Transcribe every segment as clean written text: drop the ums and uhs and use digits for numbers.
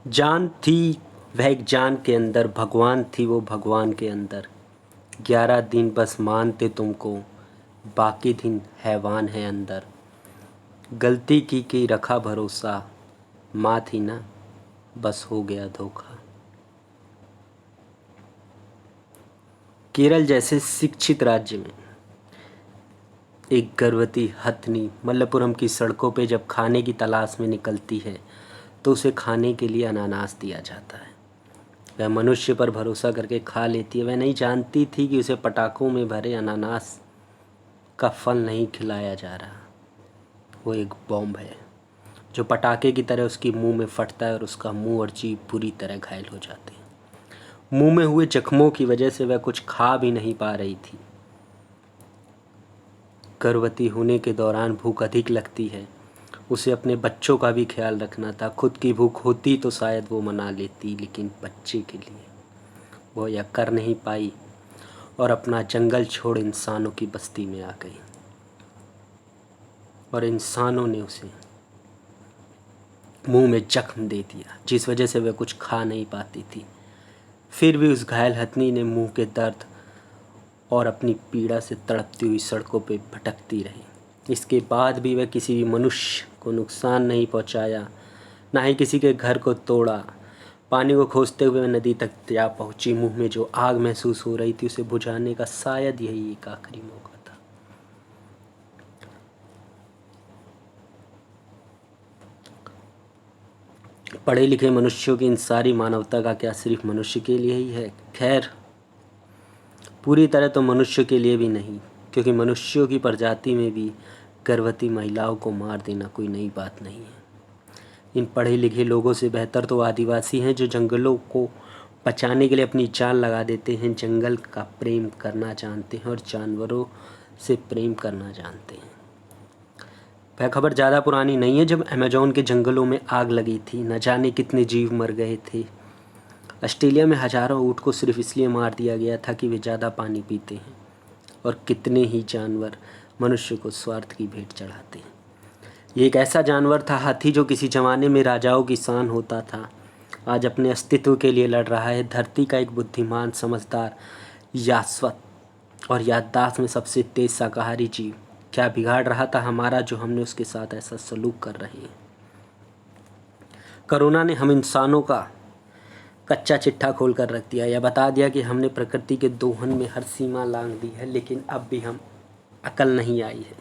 जान थी वह एक जान के अंदर, भगवान थी वो भगवान के अंदर। 11 दिन बस मानते तुमको, बाकी दिन हैवान है अंदर। गलती की रखा भरोसा, माँ थी ना बस हो गया धोखा। केरल जैसे शिक्षित राज्य में एक गर्भवती हथनी मल्लपुरम की सड़कों पे जब खाने की तलाश में निकलती है तो उसे खाने के लिए अनानास दिया जाता है। वह मनुष्य पर भरोसा करके खा लेती है। वह नहीं जानती थी कि उसे पटाखों में भरे अनानास का फल नहीं खिलाया जा रहा, वो एक बॉम्ब है जो पटाखे की तरह उसके मुंह में फटता है और उसका मुंह और जीभ बुरी तरह घायल हो जाते हैं। मुंह में हुए जख्मों की वजह से वह कुछ खा भी नहीं पा रही थी। गर्भवती होने के दौरान भूख अधिक लगती है। उसे अपने बच्चों का भी ख्याल रखना था। खुद की भूख होती तो शायद वो मना लेती, लेकिन बच्चे के लिए वो यह कर नहीं पाई और अपना जंगल छोड़ इंसानों की बस्ती में आ गई। और इंसानों ने उसे मुंह में जख्म दे दिया जिस वजह से वह कुछ खा नहीं पाती थी। फिर भी उस घायल हथनी ने मुंह के दर्द और अपनी पीड़ा से तड़पती हुई सड़कों पे भटकती रही। इसके बाद भी वह किसी भी मनुष्य को नुकसान नहीं पहुंचाया, ना ही किसी के घर को तोड़ा। पानी को खोजते हुए वह नदी तक जा पहुंची। मुंह में जो आग महसूस हो रही थी उसे बुझाने का शायद यही एक आखिरी मौका था। पढ़े लिखे मनुष्यों की इन सारी मानवता का क्या सिर्फ मनुष्य के लिए ही है? खैर, पूरी तरह तो मनुष्य के लिए भी नहीं, क्योंकि मनुष्यों की प्रजाति में भी गर्भवती महिलाओं को मार देना कोई नई बात नहीं है। इन पढ़े लिखे लोगों से बेहतर तो आदिवासी हैं जो जंगलों को बचाने के लिए अपनी जान लगा देते हैं, जंगल का प्रेम करना जानते हैं और जानवरों से प्रेम करना जानते हैं। वह खबर ज़्यादा पुरानी नहीं है जब अमेज़न के जंगलों में आग लगी थी। न जाने कितने जीव मर गए थे। ऑस्ट्रेलिया में हज़ारों ऊँट को सिर्फ इसलिए मार दिया गया था कि वे ज़्यादा पानी पीते हैं। और कितने ही जानवर मनुष्य को स्वार्थ की भेंट चढ़ाते हैं। ये एक ऐसा जानवर था हाथी, जो किसी ज़माने में राजाओं की शान होता था, आज अपने अस्तित्व के लिए लड़ रहा है। धरती का एक बुद्धिमान, समझदार, यादवत और याददाश्त में सबसे तेज शाकाहारी जीव क्या बिगाड़ रहा था हमारा, जो हमने उसके साथ ऐसा सलूक कर रहे हैं। कोरोना ने हम इंसानों का कच्चा चिट्ठा खोल कर रख दिया। यह बता दिया कि हमने प्रकृति के दोहन में हर सीमा लांघ दी है, लेकिन अब भी हम अकल नहीं आई है,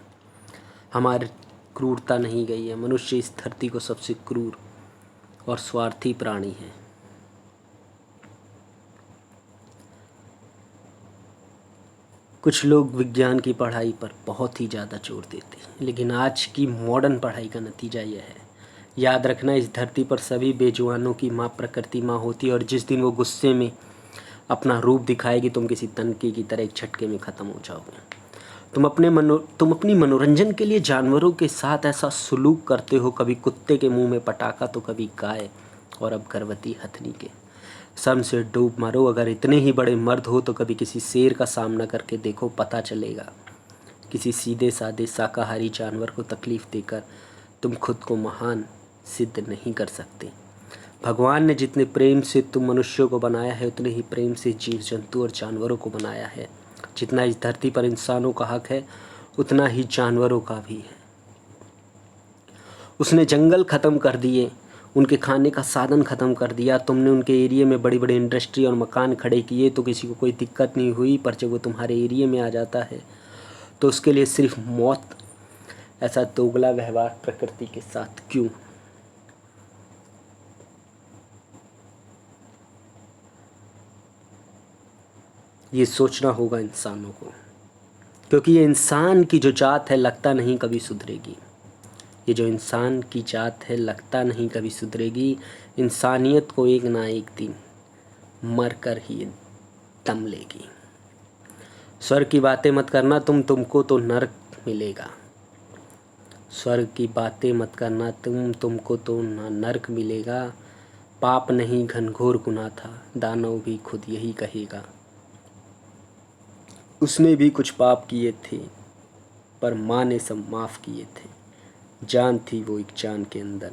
हमारी क्रूरता नहीं गई है। मनुष्य इस धरती को सबसे क्रूर और स्वार्थी प्राणी है। कुछ लोग विज्ञान की पढ़ाई पर बहुत ही ज़्यादा जोर देते हैं, लेकिन आज की मॉडर्न पढ़ाई का नतीजा यह है। याद रखना, इस धरती पर सभी बेजुबानों की माँ प्रकृति माँ होती है, और जिस दिन वो गुस्से में अपना रूप दिखाएगी तुम किसी तनके की तरह एक झटके में ख़त्म हो जाओगे। तुम अपनी मनोरंजन के लिए जानवरों के साथ ऐसा सलूक करते हो, कभी कुत्ते के मुंह में पटाखा तो कभी गाय, और अब गर्भवती हथनी के। शर्म से डूब मरो। अगर इतने ही बड़े मर्द हो तो कभी किसी शेर का सामना करके देखो, पता चलेगा किसी सीधे साधे शाकाहारी जानवर को तकलीफ़ देकर तुम खुद को महान सिद्ध नहीं कर सकते। भगवान ने जितने प्रेम से तुम मनुष्यों को बनाया है, उतने ही प्रेम से जीव जंतु और जानवरों को बनाया है। जितना इस धरती पर इंसानों का हक है, उतना ही जानवरों का भी है। उसने जंगल ख़त्म कर दिए, उनके खाने का साधन ख़त्म कर दिया। तुमने उनके एरिया में बड़ी बड़ी इंडस्ट्री और मकान खड़े किए तो किसी को कोई दिक्कत नहीं हुई, पर जब वो तुम्हारे एरिया में आ जाता है तो उसके लिए सिर्फ मौत। ऐसा दोगला व्यवहार प्रकृति के साथ क्यों? ये सोचना होगा इंसानों को, क्योंकि ये इंसान की जो जात है लगता नहीं कभी सुधरेगी। ये जो इंसान की जात है लगता नहीं कभी सुधरेगी। इंसानियत को एक ना एक दिन मर कर ही दम लेगी। स्वर्ग की बातें मत करना तुमको तो नर्क मिलेगा। स्वर्ग की बातें मत करना तुमको तो नर्क मिलेगा। पाप नहीं घनघोर गुनाह था, दानव भी खुद यही कहेगा। उसने भी कुछ पाप किए थे, पर माँ ने सब माफ़ किए थे। जान थी वो एक जान के अंदर,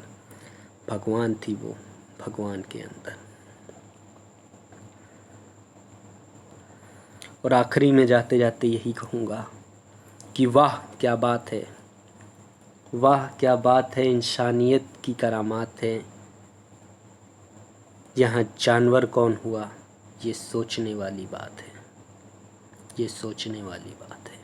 भगवान थी वो भगवान के अंदर। और आखिरी में जाते जाते यही कहूँगा कि वाह क्या बात है, वाह क्या बात है, इंसानियत की करामात है। यहाँ जानवर कौन हुआ, ये सोचने वाली बात है, ये सोचने वाली बात है।